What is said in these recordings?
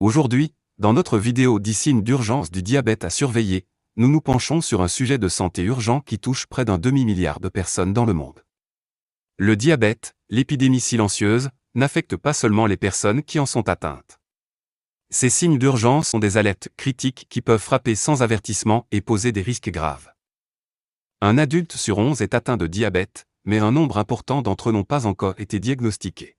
Aujourd'hui, dans notre vidéo 10 signes d'urgence du diabète à surveiller, nous nous penchons sur un sujet de santé urgent qui touche près d'un demi-milliard de personnes dans le monde. Le diabète, l'épidémie silencieuse, n'affecte pas seulement les personnes qui en sont atteintes. Ces signes d'urgence sont des alertes critiques qui peuvent frapper sans avertissement et poser des risques graves. Un adulte sur 11 est atteint de diabète, mais un nombre important d'entre eux n'ont pas encore été diagnostiqués.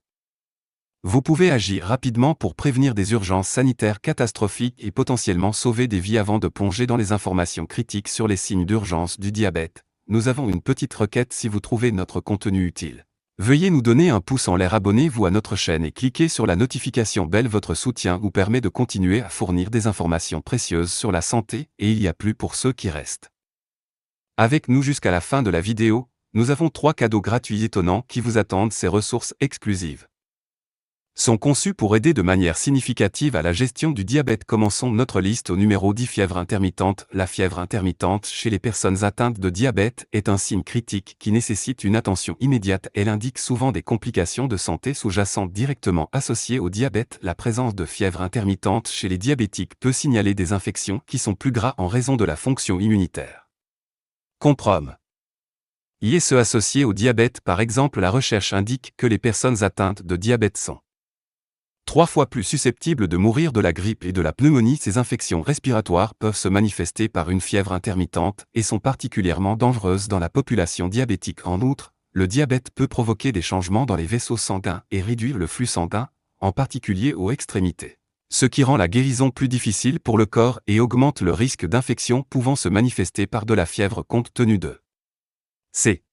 Vous pouvez agir rapidement pour prévenir des urgences sanitaires catastrophiques et potentiellement sauver des vies avant de plonger dans les informations critiques sur les signes d'urgence du diabète. Nous avons une petite requête si vous trouvez notre contenu utile. Veuillez nous donner un pouce en l'air, abonnez-vous à notre chaîne et cliquez sur la notification bell. Votre soutien vous permet de continuer à fournir des informations précieuses sur la santé et il y a plus pour ceux qui restent. Avec nous jusqu'à la fin de la vidéo, nous avons 3 cadeaux gratuits étonnants qui vous attendent. Ces ressources exclusives sont conçus pour aider de manière significative à la gestion du diabète. Commençons notre liste au numéro 10. Fièvre intermittente. La fièvre intermittente chez les personnes atteintes de diabète est un signe critique qui nécessite une attention immédiate. Elle indique souvent des complications de santé sous-jacentes directement associées au diabète. La présence de fièvre intermittente chez les diabétiques peut signaler des infections qui sont plus graves en raison de la fonction immunitaire. Comprom. ISE associé au diabète. Par exemple, la recherche indique que les personnes atteintes de diabète sont 3 fois plus susceptibles de mourir de la grippe et de la pneumonie. Ces infections respiratoires peuvent se manifester par une fièvre intermittente et sont particulièrement dangereuses dans la population diabétique. En outre, le diabète peut provoquer des changements dans les vaisseaux sanguins et réduire le flux sanguin, en particulier aux extrémités, ce qui rend la guérison plus difficile pour le corps et augmente le risque d'infection pouvant se manifester par de la fièvre compte tenu de ces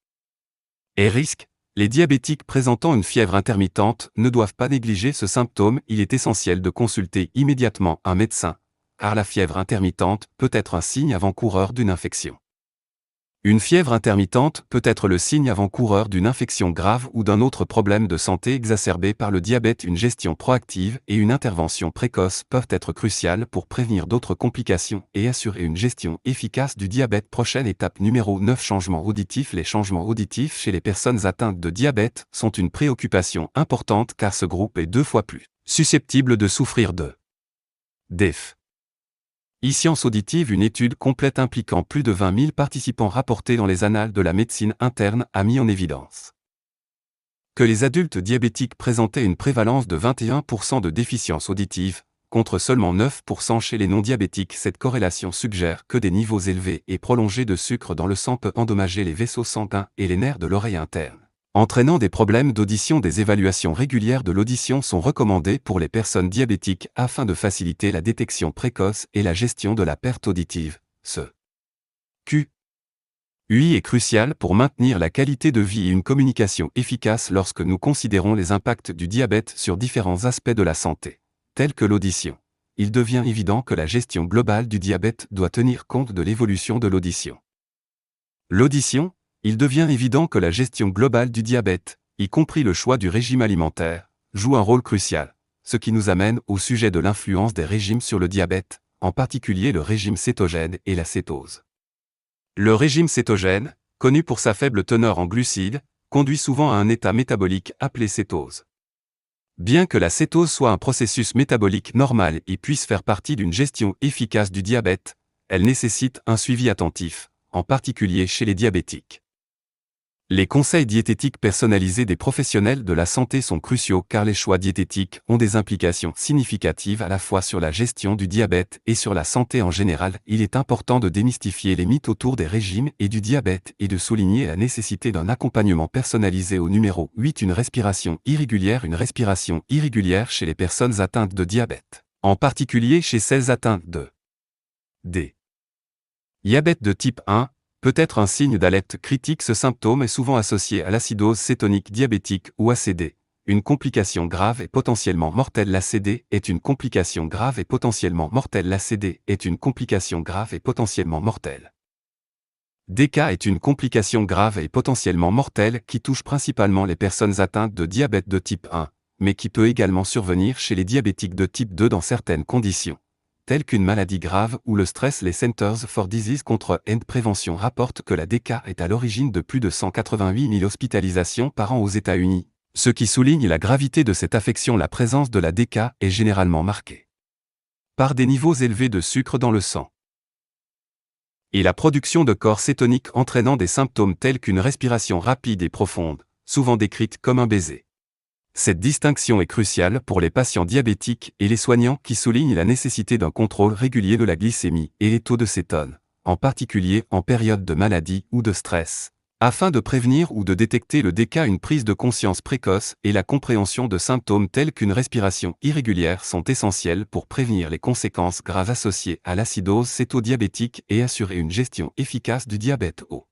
risques. Les diabétiques présentant une fièvre intermittente ne doivent pas négliger ce symptôme. Il est essentiel de consulter immédiatement un médecin, car la fièvre intermittente peut être un signe avant-coureur d'une infection. Une fièvre intermittente peut être le signe avant-coureur d'une infection grave ou d'un autre problème de santé exacerbé par le diabète. Une gestion proactive et une intervention précoce peuvent être cruciales pour prévenir d'autres complications et assurer une gestion efficace du diabète. Prochaine étape numéro 9. Changements auditifs. Les changements auditifs chez les personnes atteintes de diabète sont une préoccupation importante car ce groupe est 2 fois plus susceptible de souffrir de déf. E-sciences auditives. Une étude complète impliquant plus de 20 000 participants rapportée dans les annales de la médecine interne a mis en évidence que les adultes diabétiques présentaient une prévalence de 21% de déficience auditive, contre seulement 9% chez les non-diabétiques. Cette corrélation suggère que des niveaux élevés et prolongés de sucre dans le sang peuvent endommager les vaisseaux sanguins et les nerfs de l'oreille interne, entraînant des problèmes d'audition. Des évaluations régulières de l'audition sont recommandées pour les personnes diabétiques afin de faciliter la détection précoce et la gestion de la perte auditive. Ce QI est crucial pour maintenir la qualité de vie et une communication efficace lorsque nous considérons les impacts du diabète sur différents aspects de la santé, tels que l'audition. Il devient évident que la gestion globale du diabète doit tenir compte de l'évolution de l'audition. Il devient évident que la gestion globale du diabète, y compris le choix du régime alimentaire, joue un rôle crucial, ce qui nous amène au sujet de l'influence des régimes sur le diabète, en particulier le régime cétogène et la cétose. Le régime cétogène, connu pour sa faible teneur en glucides, conduit souvent à un état métabolique appelé cétose. Bien que la cétose soit un processus métabolique normal et puisse faire partie d'une gestion efficace du diabète, elle nécessite un suivi attentif, en particulier chez les diabétiques. Les conseils diététiques personnalisés des professionnels de la santé sont cruciaux car les choix diététiques ont des implications significatives à la fois sur la gestion du diabète et sur la santé en général. Il est important de démystifier les mythes autour des régimes et du diabète et de souligner la nécessité d'un accompagnement personnalisé. Au numéro 8. Une respiration irrégulière. Une respiration irrégulière chez les personnes atteintes de diabète, en particulier chez celles atteintes de diabète de type 1, peut être un signe d'alerte critique. Ce symptôme est souvent associé à l'acidose cétonique diabétique ou ACD, une complication grave et potentiellement mortelle. L'ACD est une complication grave et potentiellement mortelle. L'ACD est une complication grave et potentiellement mortelle. DK est une complication grave et potentiellement mortelle qui touche principalement les personnes atteintes de diabète de type 1, mais qui peut également survenir chez les diabétiques de type 2 dans certaines conditions, telles qu'une maladie grave ou le stress. Les Centers for Disease Control and Prevention rapportent que la DK est à l'origine de plus de 188 000 hospitalisations par an aux États-Unis, ce qui souligne la gravité de cette affection. La présence de la DK est généralement marquée par des niveaux élevés de sucre dans le sang. Et la production de corps cétoniques entraînant des symptômes tels qu'une respiration rapide et profonde, souvent décrite comme un baiser. Cette distinction est cruciale pour les patients diabétiques et les soignants qui soulignent la nécessité d'un contrôle régulier de la glycémie et les taux de cétone, en particulier en période de maladie ou de stress, afin de prévenir ou de détecter le déca. Une prise de conscience précoce et la compréhension de symptômes tels qu'une respiration irrégulière sont essentiels pour prévenir les conséquences graves associées à l'acidose cétodiabétique et assurer une gestion efficace du diabète haut.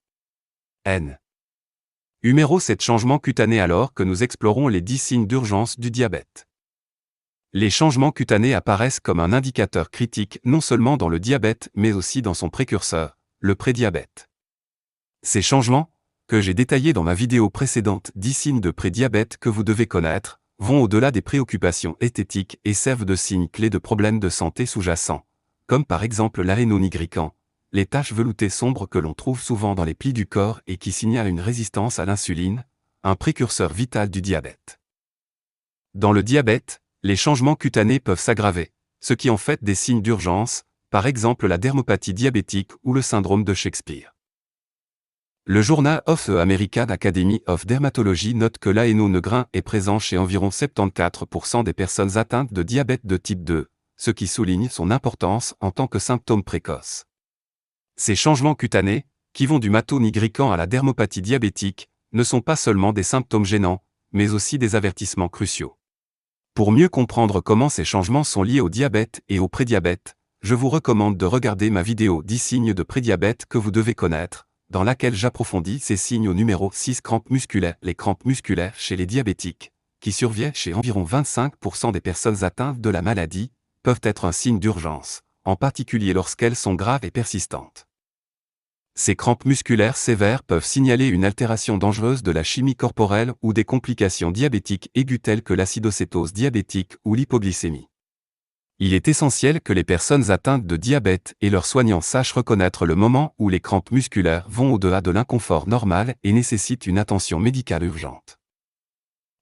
Numéro 7. Changements cutanés. Alors que nous explorons les 10 signes d'urgence du diabète. Les changements cutanés apparaissent comme un indicateur critique non seulement dans le diabète mais aussi dans son précurseur, le prédiabète. Ces changements, que j'ai détaillés dans ma vidéo précédente 10 signes de prédiabète que vous devez connaître, vont au-delà des préoccupations esthétiques et servent de signes clés de problèmes de santé sous-jacents, comme par exemple l'aréno nigricans, les taches veloutées sombres que l'on trouve souvent dans les plis du corps et qui signalent une résistance à l'insuline, un précurseur vital du diabète. Dans le diabète, les changements cutanés peuvent s'aggraver, ce qui en fait des signes d'urgence, par exemple la dermopathie diabétique ou le syndrome de Shakespeare. Le Journal of the American Academy of Dermatology note que l'aréno nigrin est présent chez environ 74% des personnes atteintes de diabète de type 2, ce qui souligne son importance en tant que symptôme précoce. Ces changements cutanés, qui vont du mato nigricans à la dermopathie diabétique, ne sont pas seulement des symptômes gênants, mais aussi des avertissements cruciaux. Pour mieux comprendre comment ces changements sont liés au diabète et au prédiabète, je vous recommande de regarder ma vidéo 10 signes de prédiabète que vous devez connaître, dans laquelle j'approfondis ces signes au numéro 6. Crampes musculaires. Les crampes musculaires chez les diabétiques, qui surviennent chez environ 25% des personnes atteintes de la maladie, peuvent être un signe d'urgence, en particulier lorsqu'elles sont graves et persistantes. Ces crampes musculaires sévères peuvent signaler une altération dangereuse de la chimie corporelle ou des complications diabétiques aiguës telles que l'acidocétose diabétique ou l'hypoglycémie. Il est essentiel que les personnes atteintes de diabète et leurs soignants sachent reconnaître le moment où les crampes musculaires vont au-delà de l'inconfort normal et nécessitent une attention médicale urgente.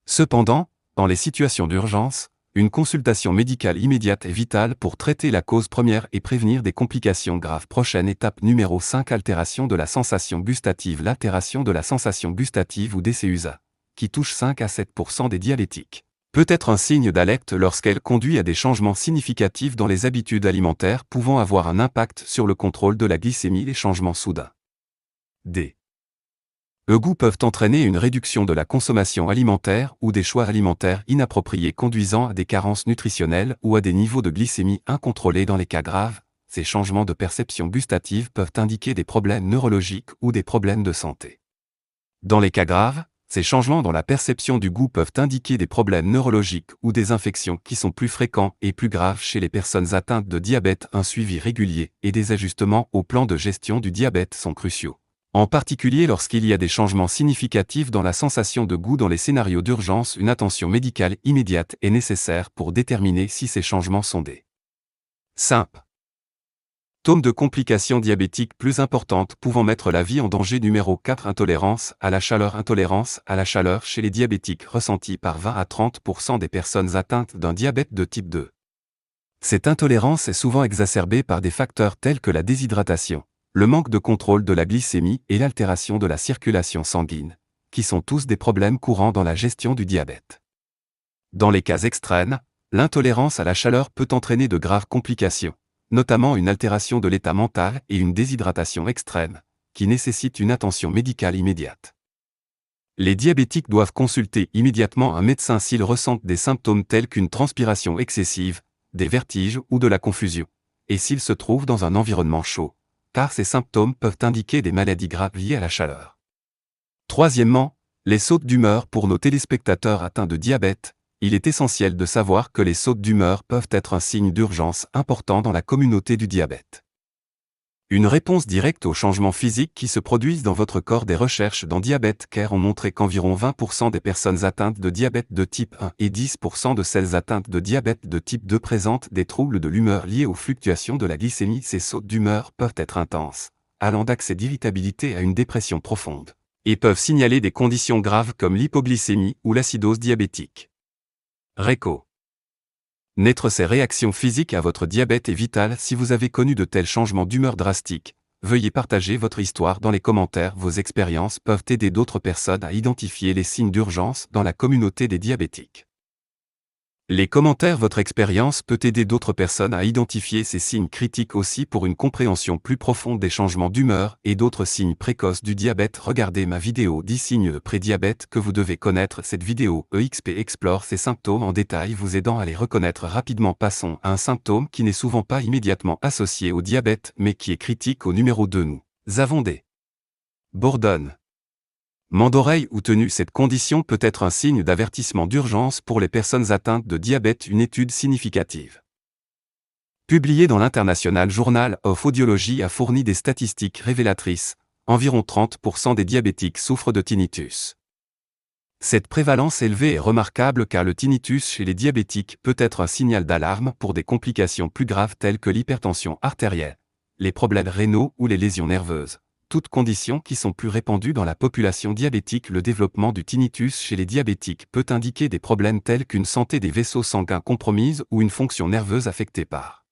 Cependant, dans les situations d'urgence, une consultation médicale immédiate est vitale pour traiter la cause première et prévenir des complications graves. Prochaine étape numéro 5. Altération de la sensation gustative. L'altération de la sensation gustative ou DCUSA, qui touche 5 à 7% des diabétiques, peut être un signe d'alerte lorsqu'elle conduit à des changements significatifs dans les habitudes alimentaires pouvant avoir un impact sur le contrôle de la glycémie. Les changements soudains goût peuvent entraîner une réduction de la consommation alimentaire ou des choix alimentaires inappropriés conduisant à des carences nutritionnelles ou à des niveaux de glycémie incontrôlés. Dans les cas graves, ces changements de perception gustative peuvent indiquer des problèmes neurologiques ou des problèmes de santé. Dans les cas graves, ces changements dans la perception du goût peuvent indiquer des problèmes neurologiques ou des infections qui sont plus fréquents et plus graves chez les personnes atteintes de diabète. Un suivi régulier et des ajustements au plan de gestion du diabète sont cruciaux, en particulier lorsqu'il y a des changements significatifs dans la sensation de goût. Dans les scénarios d'urgence, une attention médicale immédiate est nécessaire pour déterminer si ces changements sont des symptômes de complications diabétiques plus importantes pouvant mettre la vie en danger. Numéro 4. Intolérance à la chaleur. Intolérance à la chaleur chez les diabétiques ressentie par 20 à 30% des personnes atteintes d'un diabète de type 2. Cette intolérance est souvent exacerbée par des facteurs tels que la déshydratation, le manque de contrôle de la glycémie et l'altération de la circulation sanguine, qui sont tous des problèmes courants dans la gestion du diabète. Dans les cas extrêmes, l'intolérance à la chaleur peut entraîner de graves complications, notamment une altération de l'état mental et une déshydratation extrême, qui nécessite une attention médicale immédiate. Les diabétiques doivent consulter immédiatement un médecin s'ils ressentent des symptômes tels qu'une transpiration excessive, des vertiges ou de la confusion, et s'ils se trouvent dans un environnement chaud, car ces symptômes peuvent indiquer des maladies graves liées à la chaleur. Troisièmement, les sautes d'humeur. Pour nos téléspectateurs atteints de diabète, il est essentiel de savoir que les sautes d'humeur peuvent être un signe d'urgence important dans la communauté du diabète. Une réponse directe aux changements physiques qui se produisent dans votre corps. Des recherches dans Diabète Care ont montré qu'environ 20% des personnes atteintes de diabète de type 1 et 10% de celles atteintes de diabète de type 2 présentent des troubles de l'humeur liés aux fluctuations de la glycémie. Ces sautes d'humeur peuvent être intenses, allant d'accès d'irritabilité à une dépression profonde, et peuvent signaler des conditions graves comme l'hypoglycémie ou l'acidose diabétique. Réco. Naître ces réactions physiques à votre diabète est vital. Si vous avez connu de tels changements d'humeur drastiques, veuillez partager votre histoire dans les commentaires. Vos expériences peuvent aider d'autres personnes à identifier les signes d'urgence dans la communauté des diabétiques. Les commentaires. Votre expérience peut aider d'autres personnes à identifier ces signes critiques aussi pour une compréhension plus profonde des changements d'humeur et d'autres signes précoces du diabète. Regardez ma vidéo 10 signes de prédiabète que vous devez connaître. Cette vidéo EXP explore ces symptômes en détail, vous aidant à les reconnaître rapidement. Passons à un symptôme qui n'est souvent pas immédiatement associé au diabète mais qui est critique au numéro 2. Nous avons des bourdonnements d'oreilles ou tenues. Cette condition peut être un signe d'avertissement d'urgence pour les personnes atteintes de diabète. Une étude significative publiée dans l'International Journal of Audiology a fourni des statistiques révélatrices. Environ 30% des diabétiques souffrent de tinnitus. Cette prévalence élevée est remarquable car le tinnitus chez les diabétiques peut être un signal d'alarme pour des complications plus graves telles que l'hypertension artérielle, les problèmes rénaux ou les lésions nerveuses. Toutes conditions qui sont plus répandues dans la population diabétique. Le développement du tinnitus chez les diabétiques peut indiquer des problèmes tels qu'une santé des vaisseaux sanguins compromise ou une fonction nerveuse affectée par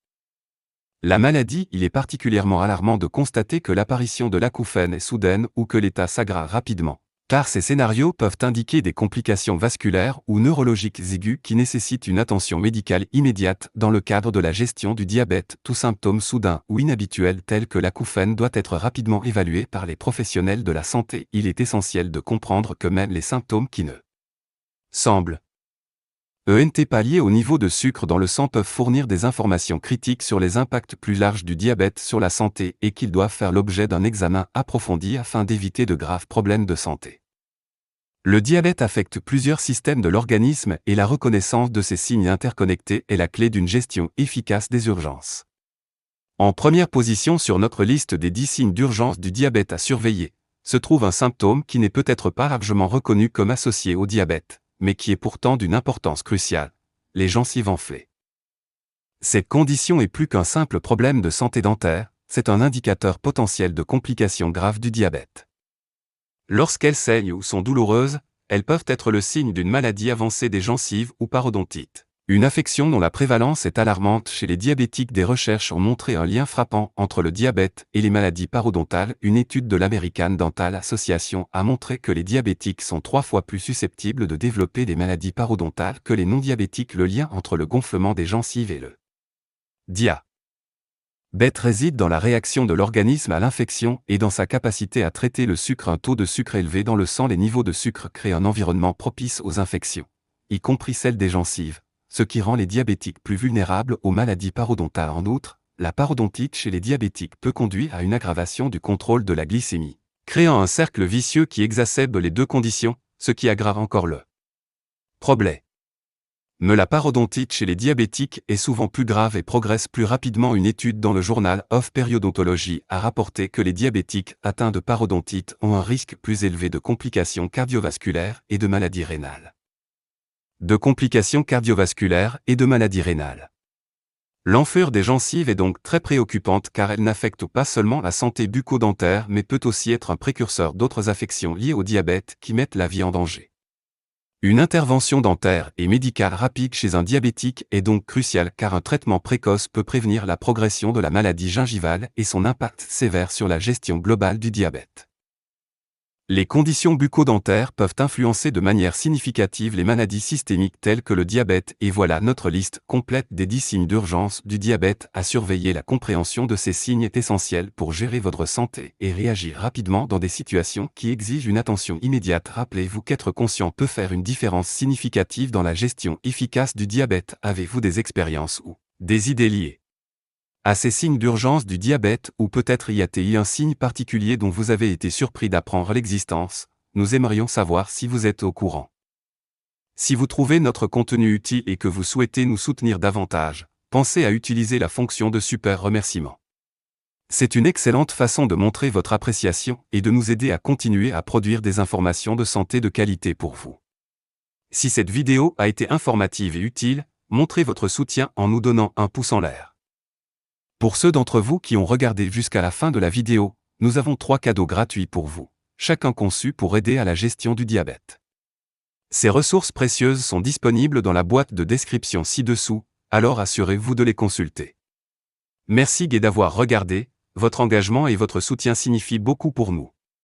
la maladie. Il est particulièrement alarmant de constater que l'apparition de l'acouphène est soudaine ou que l'état s'aggrave rapidement, car ces scénarios peuvent indiquer des complications vasculaires ou neurologiques aiguës qui nécessitent une attention médicale immédiate. Dans le cadre de la gestion du diabète, tout symptôme soudain ou inhabituel tel que l'acouphène doit être rapidement évalué par les professionnels de la santé. Il est essentiel de comprendre que même les symptômes qui ne semblent pas liés au niveau de sucre dans le sang peuvent fournir des informations critiques sur les impacts plus larges du diabète sur la santé et qu'ils doivent faire l'objet d'un examen approfondi afin d'éviter de graves problèmes de santé. Le diabète affecte plusieurs systèmes de l'organisme et la reconnaissance de ces signes interconnectés est la clé d'une gestion efficace des urgences. En première position sur notre liste des 10 signes d'urgence du diabète à surveiller, se trouve un symptôme qui n'est peut-être pas largement reconnu comme associé au diabète, mais qui est pourtant d'une importance cruciale: les gencives enflées. Cette condition est plus qu'un simple problème de santé dentaire, c'est un indicateur potentiel de complications graves du diabète. Lorsqu'elles saignent ou sont douloureuses, elles peuvent être le signe d'une maladie avancée des gencives ou parodontite. Une affection dont la prévalence est alarmante chez les diabétiques. Des recherches ont montré un lien frappant entre le diabète et les maladies parodontales. Une étude de l'American Dental Association a montré que les diabétiques sont 3 fois plus susceptibles de développer des maladies parodontales que les non-diabétiques. Le lien entre le gonflement des gencives et le diabète réside dans la réaction de l'organisme à l'infection et dans sa capacité à traiter le sucre. Un taux de sucre élevé dans le sang. Les niveaux de sucre créent un environnement propice aux infections, y compris celles des gencives, ce qui rend les diabétiques plus vulnérables aux maladies parodontales. En outre, la parodontite chez les diabétiques peut conduire à une aggravation du contrôle de la glycémie, créant un cercle vicieux qui exacerbe les deux conditions, ce qui aggrave encore le problème. Mais la parodontite chez les diabétiques est souvent plus grave et progresse plus rapidement. Une étude dans le Journal of Periodontology a rapporté que les diabétiques atteints de parodontite ont un risque plus élevé de complications cardiovasculaires et de maladies rénales. L'enflure des gencives est donc très préoccupante car elle n'affecte pas seulement la santé bucco-dentaire mais peut aussi être un précurseur d'autres affections liées au diabète qui mettent la vie en danger. Une intervention dentaire et médicale rapide chez un diabétique est donc cruciale car un traitement précoce peut prévenir la progression de la maladie gingivale et son impact sévère sur la gestion globale du diabète. Les conditions bucco-dentaires peuvent influencer de manière significative les maladies systémiques telles que le diabète. Et voilà notre liste complète des 10 signes d'urgence du diabète à surveiller. La compréhension de ces signes est essentielle pour gérer votre santé et réagir rapidement dans des situations qui exigent une attention immédiate. Rappelez-vous qu'être conscient peut faire une différence significative dans la gestion efficace du diabète. Avez-vous des expériences ou des idées liées à ces signes d'urgence du diabète ou peut-être y a-t-il un signe particulier dont vous avez été surpris d'apprendre l'existence? Nous aimerions savoir si vous êtes au courant. Si vous trouvez notre contenu utile et que vous souhaitez nous soutenir davantage, pensez à utiliser la fonction de super remerciement. C'est une excellente façon de montrer votre appréciation et de nous aider à continuer à produire des informations de santé de qualité pour vous. Si cette vidéo a été informative et utile, montrez votre soutien en nous donnant un pouce en l'air. Pour ceux d'entre vous qui ont regardé jusqu'à la fin de la vidéo, nous avons 3 cadeaux gratuits pour vous, chacun conçu pour aider à la gestion du diabète. Ces ressources précieuses sont disponibles dans la boîte de description ci-dessous. alors assurez-vous de les consulter. Merci d'avoir regardé, votre engagement et votre soutien signifient beaucoup pour nous.